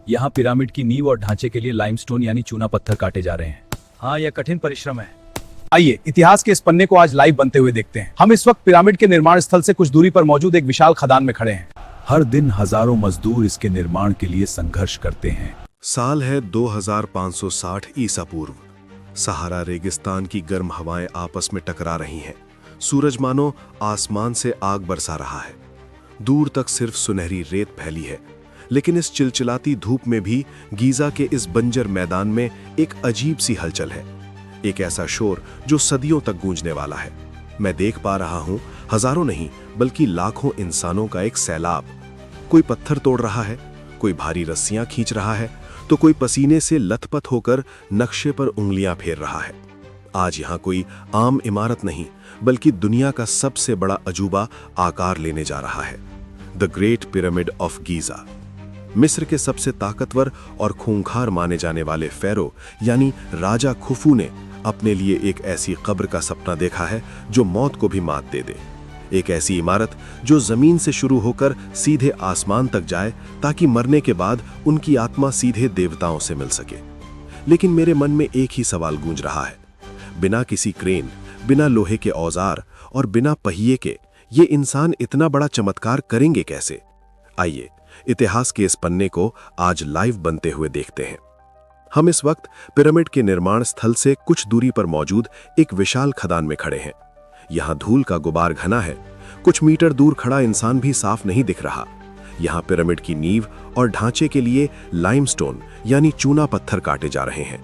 यहाँ पिरामिड की नींव और ढांचे के लिए लाइमस्टोन यानी चूना पत्थर काटे जा रहे हैं। हाँ, यह कठिन परिश्रम है। आइए इतिहास के इस पन्ने को आज लाइव बनते हुए देखते हैं। हम इस वक्त पिरामिड के निर्माण स्थल से कुछ दूरी पर मौजूद एक विशाल खदान में खड़े हैं। हर दिन हजारों मजदूर इसके निर्माण के लिए संघर्ष करते हैं। साल है 2560 ईसा पूर्व। सहारा रेगिस्तान की गर्म हवाएं आपस में टकरा रही हैं। सूरज मानो आसमान से आग बरसा रहा है। दूर तक सिर्फ सुनहरी रेत फैली है, लेकिन इस चिलचिलाती धूप में भी गीजा के इस बंजर मैदान में एक अजीब सी हलचल है। एक ऐसा शोर जो सदियों तक गूंजने वाला है। मैं देख पा रहा हूं हजारों नहीं बल्कि लाखों इंसानों का एक सैलाब। कोई पत्थर तोड़ रहा है, कोई भारी रस्सियां खींच रहा है, तो कोई पसीने से लथपथ होकर नक्शे पर उंगलियां फेर रहा है। आज यहां कोई आम इमारत नहीं बल्कि दुनिया का सबसे बड़ा अजूबा आकार लेने जा रहा है, the great pyramid of Giza. मिस्र के सबसे ताकतवर और खूंखार माने जाने वाले फेरो यानी राजा खुफू ने अपने लिए एक ऐसी कब्र का सपना देखा है जो मौत को भी मात दे दे। एक ऐसी इमारत जो जमीन से शुरू होकर सीधे आसमान तक जाए ताकि मरने के बाद उनकी आत्मा सीधे देवताओं से मिल सके। लेकिन मेरे मन में एक ही सवाल गूंज रहा है, बिना किसी क्रेन, बिना लोहे के औजार और बिना पहिए के ये इंसान इतना बड़ा चमत्कार करेंगे कैसे? आइए इतिहास के इस पन्ने को आज लाइव बनते हुए देखते हैं। हम इस वक्त पिरामिड के निर्माण स्थल से कुछ दूरी पर मौजूद एक विशाल खदान में खड़े हैं। यहाँ धूल का गुबार घना है। कुछ मीटर दूर खड़ा इंसान भी साफ नहीं दिख रहा। यहाँ पिरामिड की नींव और ढांचे के लिए लाइमस्टोन यानी चूना पत्थर काटे जा रहे हैं।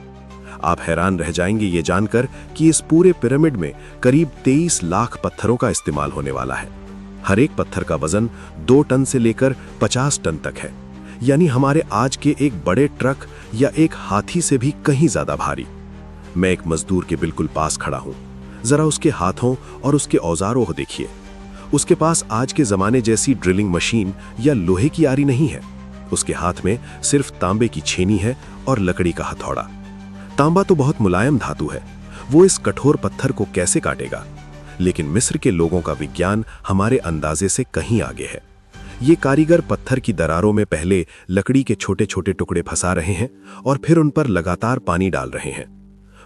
आप हैरान रह जाएंगे ये जानकर कि इस पूरे पिरामिड में करीब 23 लाख पत्थरों का इस्तेमाल होने वाला है। हर एक पत्थर का वजन 2 टन से लेकर 50 टन तक है, यानी हमारे आज के एक बड़े ट्रक या एक हाथी से भी कहीं ज्यादा भारी। मैं एक मजदूर के बिल्कुल पास खड़ा हूं। जरा उसके हाथों और उसके औजारों को देखिए। उसके पास आज के जमाने जैसी ड्रिलिंग मशीन या लोहे की आरी नहीं है। उसके हाथ में सिर्फ तांबे की छेनी है और लकड़ी का हथौड़ा। तांबा तो बहुत मुलायम धातु है, वो इस कठोर पत्थर को कैसे काटेगा? लेकिन मिस्र के लोगों का विज्ञान हमारे अंदाजे से कहीं आगे है। ये कारीगर पत्थर की दरारों में पहले लकड़ी के छोटे छोटे टुकड़े फंसा रहे हैं और फिर उन पर लगातार पानी डाल रहे हैं।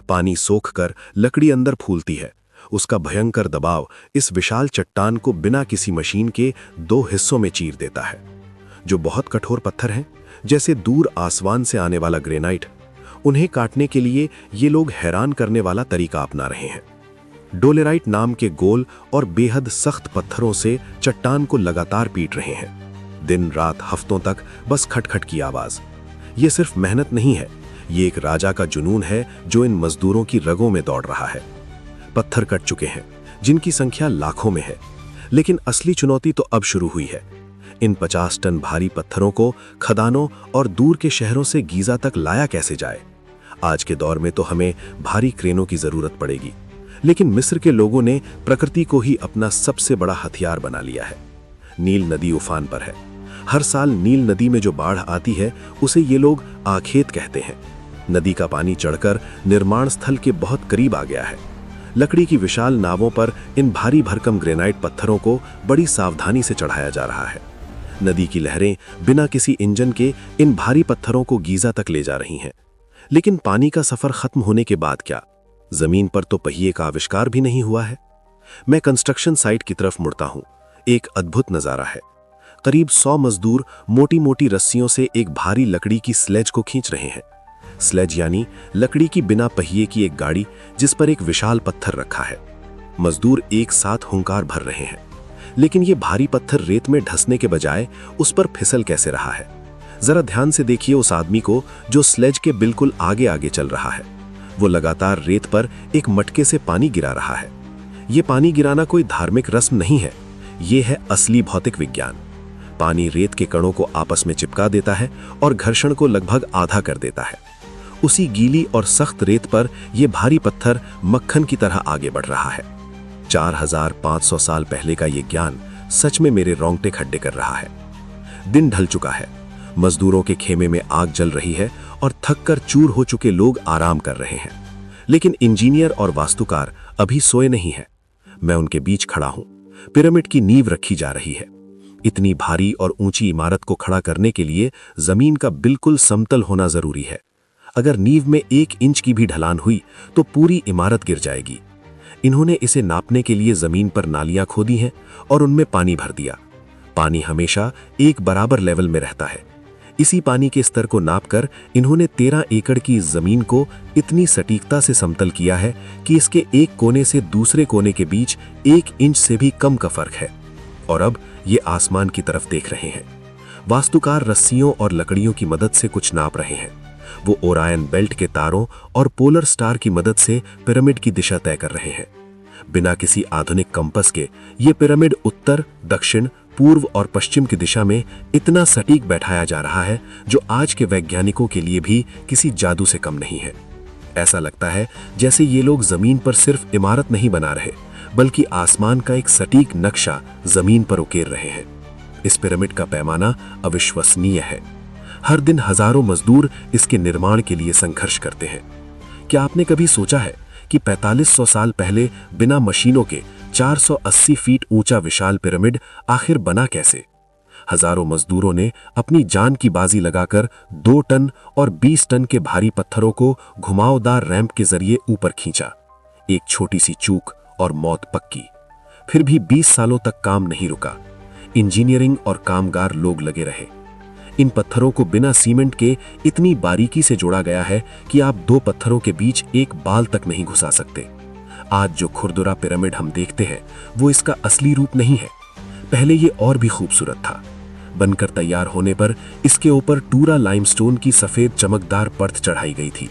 पानी सोखकर लकड़ी अंदर फूलती है। उसका भयंकर दबाव इस विशाल चट्टान को बिना किसी मशीन के 2 हिस्सों में चीर देता है। जो बहुत कठोर पत्थर हैं, जैसे दूर आसमान से आने वाला ग्रेनाइट, उन्हें काटने के लिए ये लोग हैरान करने वाला तरीका अपना रहे हैं। डोलेराइट नाम के गोल और बेहद सख्त पत्थरों से चट्टान को लगातार पीट रहे हैं। दिन रात हफ्तों तक बस खटखट की आवाज। ये सिर्फ मेहनत नहीं है, ये एक राजा का जुनून है जो इन मजदूरों की रगों में दौड़ रहा है। पत्थर कट चुके हैं, जिनकी संख्या लाखों में है, लेकिन असली चुनौती तो अब शुरू हुई है। इन 50 टन भारी पत्थरों को खदानों और दूर के शहरों से गीजा तक लाया कैसे जाए? आज के दौर में तो हमें भारी क्रेनों की जरूरत पड़ेगी, लेकिन मिस्र के लोगों ने प्रकृति को ही अपना सबसे बड़ा हथियार बना लिया है। नील नदी उफान पर है। हर साल नील नदी में जो बाढ़ आती है उसे ये लोग आखेत कहते हैं। नदी का पानी चढ़कर निर्माण स्थल के बहुत करीब आ गया है। लकड़ी की विशाल नावों पर इन भारी भरकम ग्रेनाइट पत्थरों को बड़ी सावधानी से चढ़ाया जा रहा है। नदी की लहरें बिना किसी इंजन के इन भारी पत्थरों को गीजा तक ले जा रही हैं। लेकिन पानी का सफर खत्म होने के बाद क्या? जमीन पर तो पहिए का आविष्कार भी नहीं हुआ है। मैं कंस्ट्रक्शन साइट की तरफ मुड़ता हूं। एक अद्भुत नजारा है। करीब 100 मजदूर मोटी मोटी रस्सियों से एक भारी लकड़ी की स्लेज को खींच रहे हैं। स्लेज यानी लकड़ी की बिना पहिए की एक गाड़ी जिस पर एक विशाल पत्थर रखा है। मजदूर एक साथ हुंकार भर रहे हैं, लेकिन ये भारी पत्थर रेत में ढसने के बजाय उस पर फिसल कैसे रहा है? जरा ध्यान से देखिए उस आदमी को जो स्लेज के बिल्कुल आगे आगे चल रहा है। वो लगातार रेत पर एक मटके से पानी गिरा रहा है। ये पानी गिराना कोई धार्मिक रस्म नहीं है, ये है असली भौतिक विज्ञान। पानी रेत के कणों को आपस में चिपका देता है और घर्षण को लगभग आधा कर देता है। उसी गीली और सख्त रेत पर यह भारी पत्थर मक्खन की तरह आगे बढ़ रहा है। 4500 साल पहले का ये ज्ञान सच में मेरे रोंगटे खड्डे कर रहा है। दिन ढल चुका है। मजदूरों के खेमे में आग जल रही है और थककर चूर हो चुके लोग आराम कर रहे हैं। लेकिन इंजीनियर और वास्तुकार अभी सोए नहीं हैं। मैं उनके बीच खड़ा हूं। पिरामिड की नींव रखी जा रही है। इतनी भारी और ऊंची इमारत को खड़ा करने के लिए जमीन का बिल्कुल समतल होना जरूरी है। अगर नींव में 1 इंच की भी ढलान हुई तो पूरी इमारत गिर जाएगी। इन्होंने इसे नापने के लिए जमीन पर नालियां खोदी हैं और उनमें पानी भर दिया। पानी हमेशा एक बराबर लेवल में रहता है। इसी पानी के स्तर को नापकर इन्होंने 13 एकड़ की इस जमीन को इतनी सटीकता से समतल किया है कि इसके एक कोने से दूसरे कोने के बीच 1 इंच से भी कम का फर्क है। और अब ये आसमान की तरफ देख रहे हैं। वास्तुकार रस्सियों और लकड़ियों की मदद से कुछ नाप रहे हैं। वो ओरायन बेल्ट के तारों और पोलर स्टार की मदद से पिरामिड की दिशा तय कर रहे हैं। बिना किसी आधुनिक कंपास के ये पिरामिड उत्तर, दक्षिण, पूर्व और पश्चिम की दिशा में इतना सटीक बैठाया जा रहा है जो आज के वैज्ञानिकों के लिए भी किसी जादू से कम नहीं है। ऐसा लगता है जैसे ये लोग जमीन पर सिर्फ इमारत नहीं बना रहे, बल्कि आसमान का एक सटीक नक्शा जमीन पर उकेर रहे हैं। इस पिरामिड का पैमाना अविश्वसनीय है। हर दिन हजारों मजदूर इसके निर्माण के लिए संघर्ष करते हैं। क्या आपने कभी सोचा है कि 4500 साल पहले बिना मशीनों के 480 फीट ऊंचा विशाल पिरामिड आखिर बना कैसे? हजारों मजदूरों ने अपनी जान की बाजी लगाकर 2 टन और 20 टन के भारी पत्थरों को घुमावदार रैंप के जरिए ऊपर खींचा। एक छोटी सी चूक और मौत पक्की। फिर भी 20 सालों तक काम नहीं रुका। इंजीनियरिंग और कामगार लोग लगे रहे। इन पत्थरों को बिना सीमेंट के इतनी बारीकी से जोड़ा गया है कि आप 2 पत्थरों के बीच एक बाल तक नहीं घुसा सकते। आज जो खुरदुरा पिरामिड हम देखते हैं वो इसका असली रूप नहीं है। पहले ये और भी खूबसूरत था। बनकर तैयार होने पर इसके ऊपर टूरा लाइमस्टोन की सफेद चमकदार परत चढ़ाई गई थी।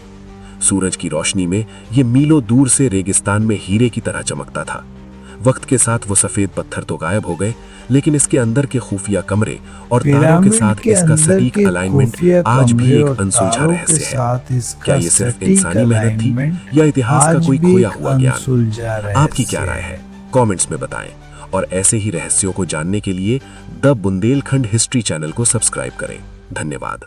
सूरज की रोशनी में ये मीलों दूर से रेगिस्तान में हीरे की तरह चमकता था। वक्त के साथ वो सफेद पत्थर तो गायब हो गए, लेकिन इसके अंदर के खुफिया कमरे और तारों के साथ इसका सटीक अलाइनमेंट आज भी एक अनसुलझा रहस्य है। क्या ये सिर्फ इंसानी मेहनत थी या इतिहास का कोई खोया हुआ ज्ञान? आपकी क्या राय है? कमेंट्स में बताएं। और ऐसे ही रहस्यों को जानने के लिए द बुंदेलखंड हिस्ट्री चैनल को सब्सक्राइब करें। धन्यवाद।